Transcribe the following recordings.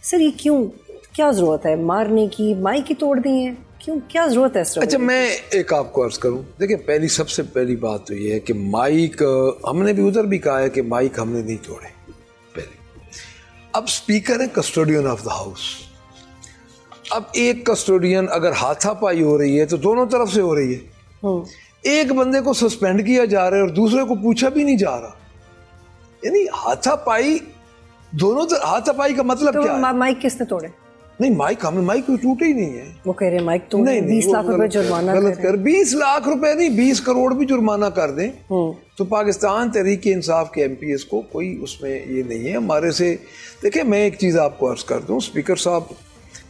Sir ये क्यों, क्या जरूरत है मारने की? माइक ही तोड़ दी है, क्यों, क्या जरूरत है इस? अच्छा मैं एक आपको अर्ज करूं, देखिए सबसे पहली बात तो ये है कि माइक, हमने भी उधर भी कहा है कि माइक हमने नहीं तोड़े पहले। अब स्पीकर है कस्टोडियन ऑफ द हाउस। अब एक कस्टोडियन अगर हाथापाई हो रही है तो दोनों तरफ से हो रही है। एक बंदे को सस्पेंड किया जा रहा है और दूसरे को पूछा भी नहीं जा रहा, यानी हाथापाई दोनों तरफ। हाथापाई का मतलब क्या है? माइक किसने तोड़े? नहीं माइक, हमें माइक कोई टूटे ही नहीं है। वो कह रहे हैं माइक तो 20 लाख रुपए जुर्माना गलत कर 20 लाख रुपए नहीं 20 करोड़ भी जुर्माना कर दें तो पाकिस्तान तहरीक इंसाफ के एमपीएस को कोई उसमें ये नहीं है हमारे से। देखिए मैं एक चीज़ आपको अर्ज कर दूं, स्पीकर साहब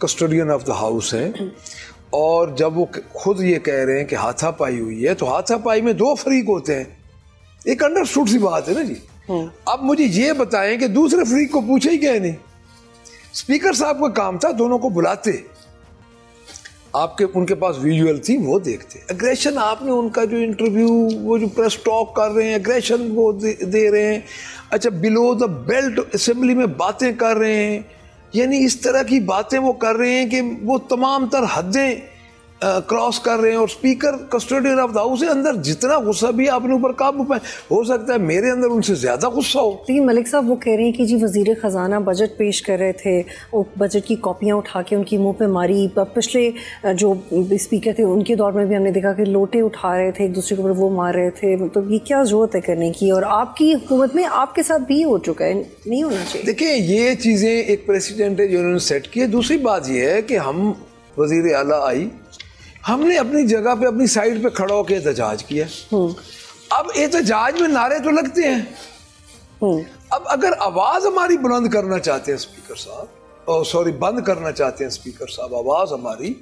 कस्टोडियन ऑफ द हाउस हैं और जब वो खुद ये कह रहे हैं कि हाथापाई हुई है तो हाथापाई में दो फरीक होते हैं, एक अंडरस्टूड सी बात है ना जी। अब मुझे ये बताएं कि दूसरे फरीक को पूछे ही क्या नहीं? स्पीकर साहब का काम था दोनों को बुलाते, आपके उनके पास विजुअल थी वो देखते। एग्रेशन आपने उनका जो इंटरव्यू, वो जो प्रेस टॉक कर रहे हैं, एग्रेशन वो दे रहे हैं। अच्छा बिलो द बेल्ट असेंबली में बातें कर रहे हैं, यानी इस तरह की बातें वो कर रहे हैं कि वो तमाम तर हदें क्रॉस कर रहे हैं। और speaker custodian of the house है, अंदर जितना गुस्सा भी आपने ऊपर काबू पाए, हो सकता है मेरे अंदर उनसे ज्यादा गुस्सा हो। लेकिन मलिक साहब वो कह रहे हैं कि जी वजीर खजाना बजट पेश कर रहे थे, वो बजट की कॉपियां उठा के उनकी मुंह पे मारी। पिछले जो स्पीकर थे उनके दौर में भी हमने देखा कि लोटे उठा रहे थे एक दूसरे के ऊपर, वो मार रहे थे। मतलब ये क्या जरूरत है करने की? और आपकी हुकूमत में आपके साथ भी हो चुका है, नहीं होना चाहिए। देखिए ये चीजें एक प्रेसिडेंट है जो उन्होंने सेट की है। दूसरी बात ये है कि हम वजीर आला आई, हमने अपनी जगह पे अपनी साइड पे खड़ा होकर एहतजाज किया। अब एहतजाज में नारे तो लगते हैं। अब अगर आवाज हमारी बुलंद करना चाहते हैं स्पीकर साहब, सॉरी बंद करना चाहते हैं स्पीकर साहब आवाज हमारी,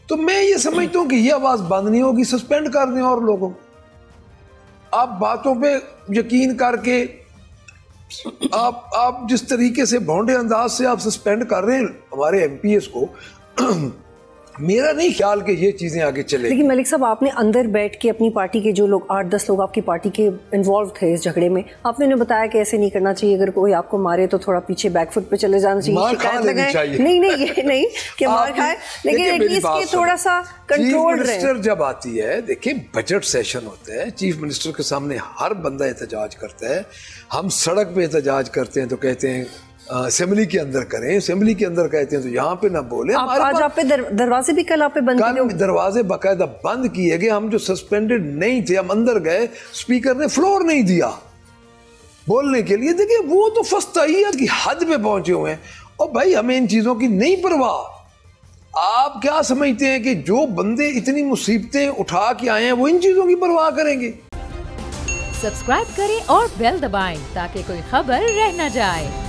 तो मैं ये समझता हूँ कि ये आवाज बंद नहीं होगी, सस्पेंड कर दें और लोगों। आप बातों पे यकीन करके आप जिस तरीके से भौंडे अंदाज से आप सस्पेंड कर रहे हैं हमारे एमपीएस को, मेरा नहीं ख्याल कि ये चीजें आगे चले। लेकिन मलिक साहब आपने अंदर बैठ के अपनी पार्टी के जो लोग 8-10 लोग आपकी पार्टी के इन्वॉल्व थे इस झगड़े में, आपने उन्हें बताया कि ऐसे नहीं करना चाहिए, अगर कोई आपको मारे तो थोड़ा पीछे बैकफुट पे चले जाना चाहिए, शिकायत लगाए। नहीं ये नहीं कि मार खाए, लेकिन एटलीस्ट के थोड़ा सा कंट्रोल रहे। मिनिस्टर जब आती है, देखिए बजट सेशन होता है, चीफ मिनिस्टर के सामने हर बंदा एहतजाज करता है। हम सड़क पे एहतजाज करते हैं तो कहते हैं असेंबली के अंदर करें, असेंबली के अंदर कहते हैं तो यहाँ पे ना बोले। आज आप पे दरवाजे भी कल आप पे बंद किए? दरवाजे बाकायदा बंद किए गए। हम जो सस्पेंडेड नहीं थे हम अंदर गए, स्पीकर ने फ्लोर नहीं दिया बोलने के लिए। देखिए वो तो फस्तैयत की हद पे पहुंचे हुए हैं। और भाई हमें इन चीजों की नहीं परवाह। आप क्या समझते हैं कि जो बंदे इतनी मुसीबतें उठा के आए हैं वो इन चीजों की परवाह करेंगे? सब्सक्राइब करें और बेल दबाएं ताकि कोई खबर रह न जाए।